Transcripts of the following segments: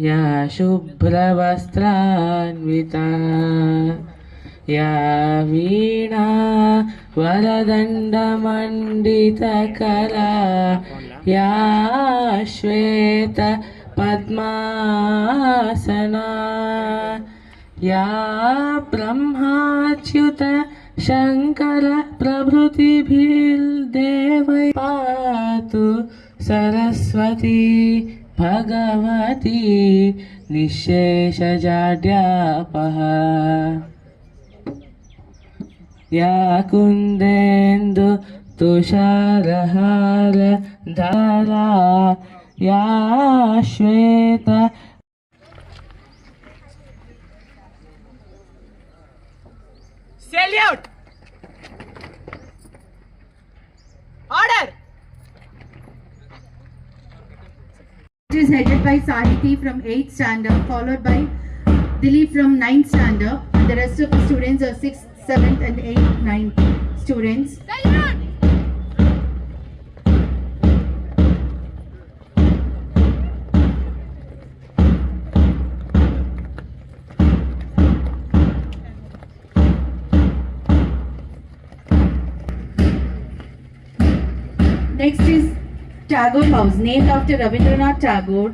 या शुभ्रवस्त्रान्विता या वीणा वरदण्डमण्डितकला या श्वेत पद्मासना या ब्रह्माच्युत शंकर प्रभृतिभिर्देवै पातु सरस्वती भगवती निःशेषजाड्यापः या कुन्देन्दु तुषारहार धरा या श्वेत Salute! Order! It is headed by Sahiti from 8th standard, followed by Dilip from 9th standard, and the rest of the students are 6th, 7th and 8th, 9th students. Salute! Next is Tagore House, named after Rabindranath Tagore.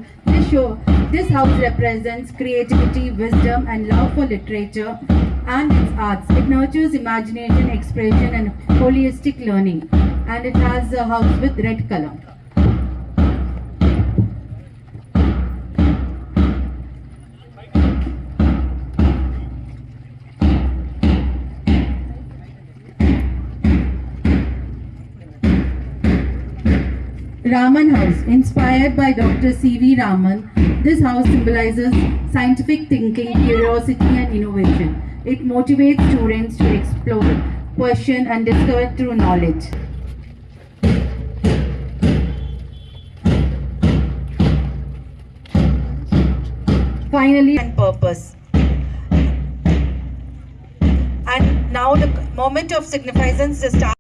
This house represents creativity, wisdom and love for literature and its arts. It nurtures imagination, expression and holistic learning, and it has a house with red color. Raman House, inspired by Dr. C.V. Raman, this house symbolizes scientific thinking, curiosity and innovation. It motivates students to explore, question and discover true knowledge. Finally, and purpose. And now the moment of significance is start.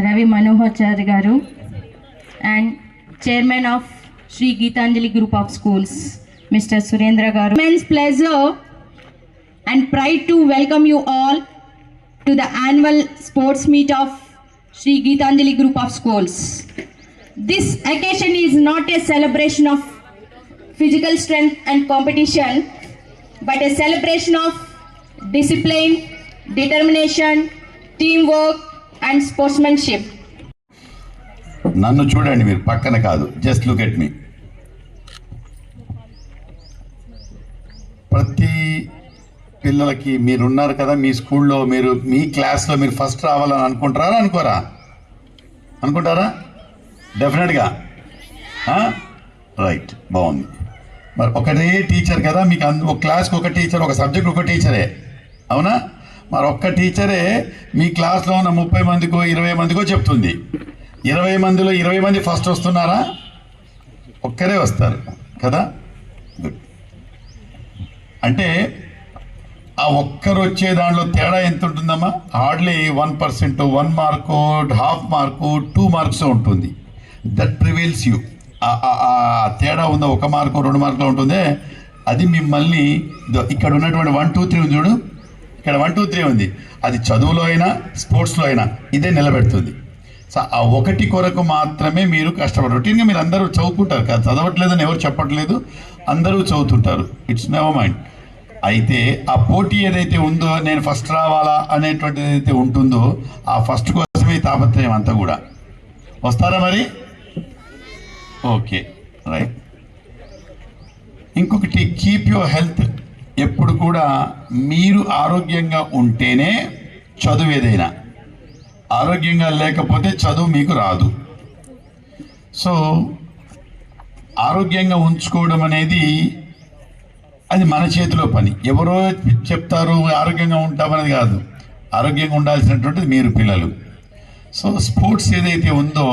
Ravi Manohar Garu and Chairman of Sri Geetanjali Group of Schools, Mr. Surendra Garu. Immense pleasure and pride to welcome you all to the annual sports meet of Sri Geetanjali Group of Schools. This occasion is not a celebration of physical strength and competition, but a celebration of discipline, determination, teamwork and sportsmanship. నన్ను చూడండి, మీరు పక్కన కాదు, just look at me. ప్రతి పిల్లలకి మీరున్నారు కదా, మీ స్కూల్లో మీరు మీ క్లాస్లో మీరు ఫస్ట్ రావాలని అనుకుంటారా అనుకుంటారా డెఫినెట్గా. రైట్, బాగుంది. మరి ఒకటే టీచర్ కదా మీకు, ఒక క్లాస్కి ఒక టీచర్, ఒక సబ్జెక్ట్ ఒక టీచరే, అవునా? మరి ఒక్క టీచరే మీ క్లాస్లో ఉన్న 30 మందికో 20 మందికో చెప్తుంది. 20 మందిలో 20 మంది ఫస్ట్ వస్తున్నారా? ఒక్కరే వస్తారు కదా. గుడ్. అంటే ఆ ఒక్కరు వచ్చే దాంట్లో తేడా ఎంత ఉంటుందమ్మా? Hardly 1%, 1 mark, half mark, 2 marks ఉంటుంది. That prevails you. ఆ తేడా ఉందా, 1 మార్కు 2 మార్కులు ఉంటుందే, అది మిమ్మల్ని ఇక్కడ ఉన్నటువంటి 1 2 3 చూడు, ఇక్కడ 1 2 3 ఉంది, అది చదువులో అయినా స్పోర్ట్స్లో అయినా ఇదే నిలబెడుతుంది. సో ఆ ఒకటి కొరకు మాత్రమే మీరు కష్టపడరు. రొటీన్గా మీరు అందరూ చదువుకుంటారు కదా, చదవట్లేదని ఎవరు చెప్పట్లేదు, అందరూ చదువుతుంటారు. It's never mind. అయితే ఆ పోటీ ఏదైతే ఉందో, నేను ఫస్ట్ రావాలా అనేటువంటిది ఏదైతే ఉంటుందో, ఆ ఫస్ట్ కోసమే తాపత్రయం అంతా కూడా. వస్తారా మరి? Okay, right. ఇంకొకటి, కీప్ యువర్ హెల్త్. ఎప్పుడు కూడా మీరు ఆరోగ్యంగా ఉంటేనే చదువు ఏదైనా, ఆరోగ్యంగా లేకపోతే చదువు మీకు రాదు. సో ఆరోగ్యంగా ఉంచుకోవడం అనేది అది మన చేతిలో పని. ఎవరో చెప్తారు ఆరోగ్యంగా ఉంటామనేది కాదు, ఆరోగ్యంగా ఉండాల్సినటువంటిది మీరు పిల్లలు. సో స్పోర్ట్స్ ఏదైతే ఉందో,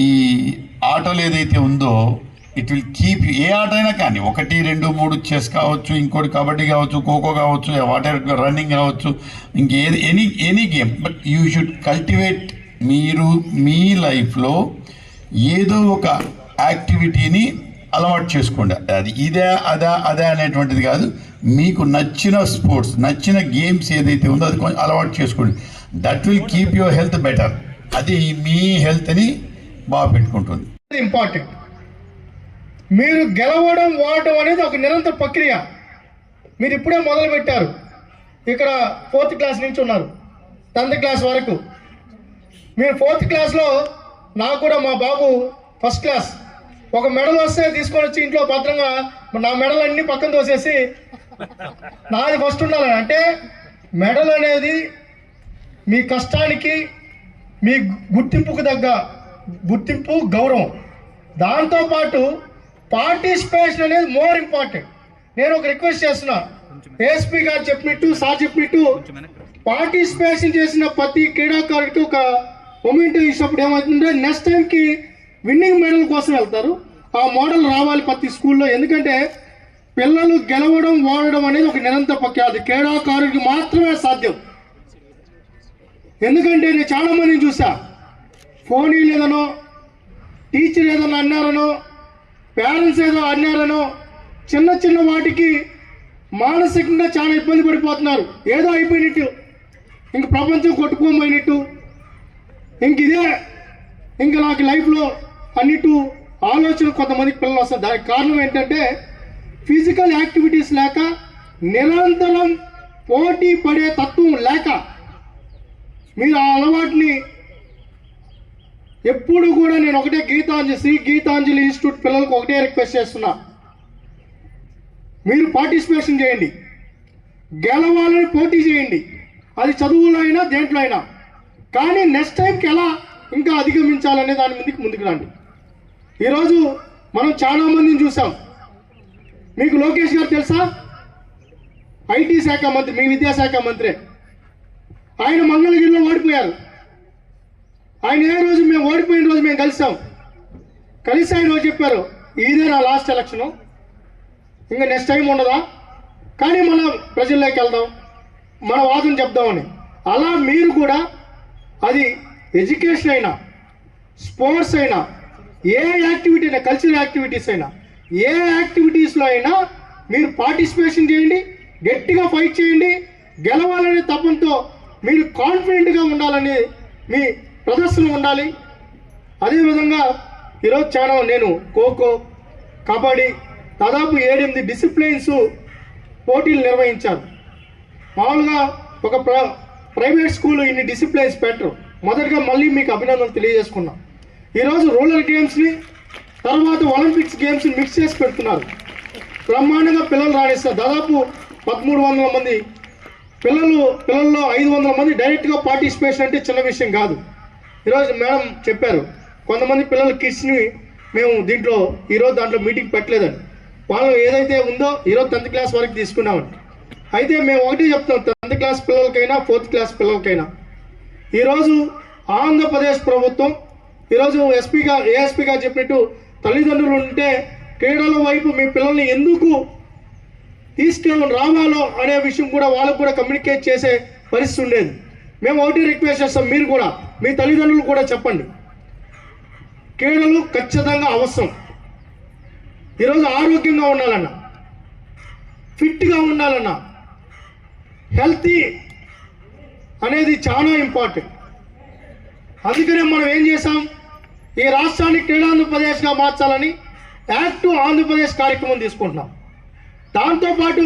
ఈ ఆటలు ఏదైతే ఉందో, ఇట్ విల్ కీప్. ఏ ఆట అయినా కానీ, 1 2 3 చెస్ కావచ్చు, ఇంకోటి కబడ్డీ కావచ్చు, ఖోఖో కావచ్చు, వాటర్ రన్నింగ్ కావచ్చు, ఇంకేది, any game, but you should cultivate మీరు మీ లైఫ్లో ఏదో ఒక యాక్టివిటీని అలవాటు చేసుకోండి. అది ఇదే అదే అనేటువంటిది కాదు. మీకు నచ్చిన స్పోర్ట్స్, నచ్చిన గేమ్స్ ఏదైతే ఉందో అది కొంచెం అలవాటు చేసుకోండి. That will keep your health better. అది మీ హెల్త్ని బాగా పెట్టుకుంటుంది. ఇంపార్టెంట్. మీరు గెలవడం ఓడడం అనేది ఒక నిరంతర ప్రక్రియ. మీరు ఇప్పుడే మొదలు పెట్టారు. ఇక్కడ 4th క్లాస్ నుంచి ఉన్నారు, 10th క్లాస్ వరకు. మీరు 4th క్లాస్లో నాకు కూడా మా బాబు 1st క్లాస్ ఒక మెడల్ వస్తే తీసుకొని వచ్చి ఇంట్లో భద్రంగా నా మెడల్ అన్ని పక్కన తోసేసి నాది ఫస్ట్ ఉండాలని. అంటే మెడల్ అనేది మీ కష్టానికి, మీ గుర్తింపుకు తగ్గ గుర్తింపు, గౌరవం. దాంతోపాటు పార్టిసిపేషన్ అనేది మోర్ ఇంపార్టెంట్. నేను ఒక రిక్వెస్ట్ చేస్తున్నా, ఏఎస్పీ గారు చెప్పినట్టు, సార్ చెప్పినట్టు, పార్టిసిపేషన్ చేసిన ప్రతి క్రీడాకారుడికి ఒక మొమెంట్ ఇచ్చినప్పుడు ఏమవుతుందంటే నెక్స్ట్ టైంకి విన్నింగ్ మెడల్ కోసం వెళ్తారు. ఆ మోడల్ రావాలి ప్రతి స్కూల్లో. ఎందుకంటే పిల్లలు గెలవడం ఓడడం అనేది ఒక నిరంతర ప్రక్రియ. అది క్రీడాకారుడికి మాత్రమే సాధ్యం. ఎందుకంటే నేను చాలా మందిని చూసా, ఫోన్ లేదనో, టీచర్ ఏదైనా అన్నారనో, పేరెంట్స్ ఏదో అన్నారనో, చిన్న చిన్న వాటికి మానసికంగా చాలా ఇబ్బంది పడిపోతున్నారు. ఏదో అయిపోయినట్టు, ఇంక ప్రపంచం కొట్టుకోమైనట్టు, ఇంక నాకు లైఫ్లో అన్నిట్టు ఆలోచన కొంతమందికి పిల్లలు వస్తారు. దానికి కారణం ఏంటంటే ఫిజికల్ యాక్టివిటీస్ లేక, నిరంతరం పోటీ పడే తత్వం లేక. మీరు ఆ అలవాటుని ఎప్పుడు కూడా నేను ఒకటే శ్రీ గీతాంజలి ఇన్స్టిట్యూట్ పిల్లలకు ఒకటే రిక్వెస్ట్ చేస్తున్నా, మీరు పార్టిసిపేషన్ చేయండి, గెలవాలని పోటీ చేయండి. అది చదువులో అయినా దేంట్లో అయినా. కానీ నెక్స్ట్ టైంకి ఎలా ఇంకా అధిగమించాలనే దాని ముందుకు రండి. ఈరోజు మనం చాలా మందిని చూసాం. మీకు లోకేష్ గారు తెలుసా? ఐటీ శాఖ మంత్రి, మీ విద్యాశాఖ మంత్రి. ఆయన మంగళగిరిలో ఓడిపోయారు. ఆయన ఏ రోజు మేము ఓడిపోయిన రోజు మేము కలిసి ఆయన రోజు చెప్పారు, ఇదే నా లాస్ట్ ఎలక్షను, ఇంకా నెక్స్ట్ టైం ఉండదా, కానీ మనం ప్రజల్లోకి వెళ్దాం, మన వాదన చెప్దామని. అలా మీరు కూడా, అది ఎడ్యుకేషన్ అయినా, స్పోర్ట్స్ అయినా, ఏ యాక్టివిటీ అయినా, కల్చరల్ యాక్టివిటీస్ అయినా, ఏ యాక్టివిటీస్లో అయినా మీరు పార్టిసిపేషన్ చేయండి, గట్టిగా ఫైట్ చేయండి. గెలవాలనే తపంతో మీరు కాన్ఫిడెంట్గా ఉండాలని మీ ప్రదర్శన ఉండాలి. అదేవిధంగా ఈరోజు చాలా నేను ఖోఖో, కబడ్డీ దాదాపు 7-8 డిసిప్లిన్స్ పోటీలు నిర్వహించారు. మామూలుగా ఒక ప్రైవేట్ స్కూల్ ఇన్ని డిసిప్లిన్స్ పెట్టరు. మొదటగా మళ్ళీ మీకు అభినందనలు తెలియజేసుకున్నాం. ఈరోజు రూరల్ గేమ్స్ని, తర్వాత ఒలింపిక్స్ గేమ్స్ని మిక్స్ చేసి పెడుతున్నారు. బ్రహ్మాండంగా పిల్లలు రాణిస్తారు. దాదాపు 1300 మంది పిల్లల్లో 500 మంది డైరెక్ట్గా పార్టిసిపేషన్ అంటే చిన్న విషయం కాదు. ఈరోజు మేడం చెప్పారు, కొంతమంది పిల్లల కిడ్స్ని మేము దాంట్లో మీటింగ్ పెట్టలేదని. వాళ్ళు ఏదైతే ఉందో ఈరోజు 10th క్లాస్ వరకు తీసుకున్నామని. అయితే మేము ఒకటి చెప్తాం, 10th క్లాస్ పిల్లలకైనా 4th క్లాస్ పిల్లలకైనా, ఈరోజు ఆంధ్రప్రదేశ్ ప్రభుత్వం ఈరోజు ఏఎస్పీ గారు చెప్పినట్టు తల్లిదండ్రులు ఉంటే క్రీడల వైపు మీ పిల్లల్ని ఎందుకు రావాలో అనే విషయం కూడా వాళ్ళకు కూడా కమ్యూనికేట్ చేసే పరిస్థితి ఉండేది. మేము ఒకటి రిక్వెస్ట్ చేస్తాం, మీరు కూడా మీ తల్లిదండ్రులు కూడా చెప్పండి, క్రీడలు ఖచ్చితంగా అవసరం. ఈరోజు ఆరోగ్యంగా ఉండాలన్నా, ఫిట్గా ఉండాలన్నా, హెల్తీ అనేది చాలా ఇంపార్టెంట్. అందుకనే మనం ఏం చేసాం, ఈ రాష్ట్రాన్ని క్రీడాంధ్రప్రదేశ్గా మార్చాలని యాక్టివ్ ఆంధ్రప్రదేశ్ కార్యక్రమం తీసుకుంటున్నాం. దాంతోపాటు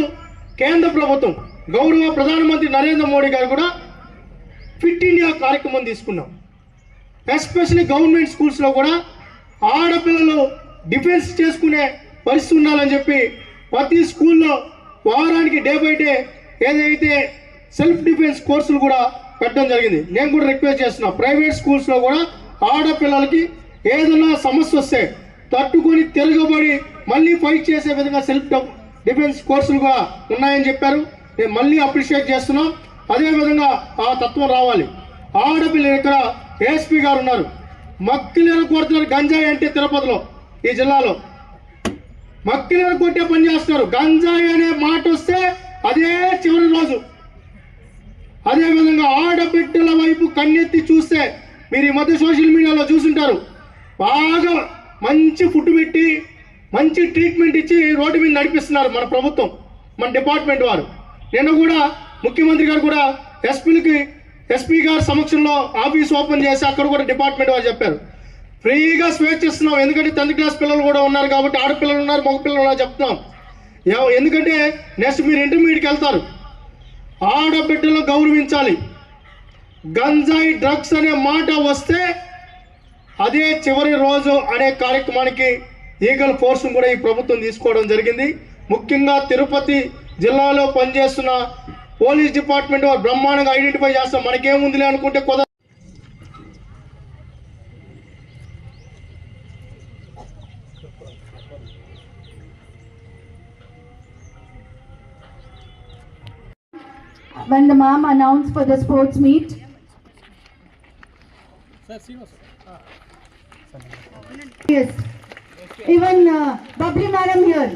కేంద్ర ప్రభుత్వం, గౌరవ ప్రధానమంత్రి నరేంద్ర మోడీ గారు కూడా ఫిట్ ఇండియా కార్యక్రమం తీసుకున్నాం. ఎస్పెషల్లీ గవర్నమెంట్ స్కూల్స్లో కూడా ఆడపిల్లలు డిఫెన్స్ చేసుకునే పరిస్థితి ఉండాలని చెప్పి ప్రతి స్కూల్లో వారానికి డే బై డే ఏదైతే సెల్ఫ్ డిఫెన్స్ కోర్సులు కూడా పెట్టడం జరిగింది. నేను కూడా రిక్వెస్ట్ చేస్తున్నా, ప్రైవేట్ స్కూల్స్లో కూడా ఆడపిల్లలకి ఏదైనా సమస్య వస్తే తట్టుకొని తిరగబడి మళ్ళీ ఫైట్ చేసే విధంగా సెల్ఫ్ డిఫెన్స్ కోర్సులు కూడా ఉన్నాయని చెప్పారు. నేను మళ్ళీ అప్రిషియేట్ చేస్తున్నాం. అదేవిధంగా ఆ తత్వం రావాలి. ఆడపిల్లలు ఇక్కడ ఏఎస్పీ గారు ఉన్నారు, మక్కిలీలు కొడుతున్నారు. గంజాయి అంటే తిరుపతిలో, ఈ జిల్లాలో మక్కిలీలు కొట్టే పని చేస్తున్నారు. గంజాయి అనే మాట వస్తే అదే చివరి రోజు. అదేవిధంగా ఆడబిడ్డల వైపు కన్నెత్తి చూస్తే మీరు ఈ మధ్య సోషల్ మీడియాలో చూసుంటారు, బాగా మంచి ఫుడ్ పెట్టి మంచి ట్రీట్మెంట్ ఇచ్చి రోడ్డు మీద నడిపిస్తున్నారు మన ప్రభుత్వం, మన డిపార్ట్మెంట్ వారు. నిన్న కూడా ముఖ్యమంత్రి గారు కూడా ఎస్పీ గారి సమక్షంలో ఆఫీస్ ఓపెన్ చేసి అక్కడ కూడా డిపార్ట్మెంట్ వారు చెప్పారు ఫ్రీగా స్వేచ్ఛ ఇస్తున్నాం. ఎందుకంటే 10th క్లాస్ పిల్లలు కూడా ఉన్నారు కాబట్టి, ఆడపిల్లలు ఉన్నారు, మగ పిల్లలు ఉన్నారు చెప్తున్నాం. ఎందుకంటే నెక్స్ట్ మీరు ఇంటర్మీడియట్కి వెళ్తారు, ఆడబిడ్డలను గౌరవించాలి. గంజాయి డ్రగ్స్ అనే మాట వస్తే అదే చివరి రోజు అనే కార్యక్రమానికి ఈగల్ ఫోర్స్ను కూడా ఈ ప్రభుత్వం తీసుకోవడం జరిగింది. ముఖ్యంగా తిరుపతి జిల్లాలో పనిచేస్తున్న పోలీస్ డిపార్ట్మెంట్ వారు బ్రహ్మాండంగా ఐడెంటిఫై చేస్తాం. మనకేముందిలే అనుకుంటే కుదరదు. When the ma'am announced for the sports meet, yes, even Babri madam here.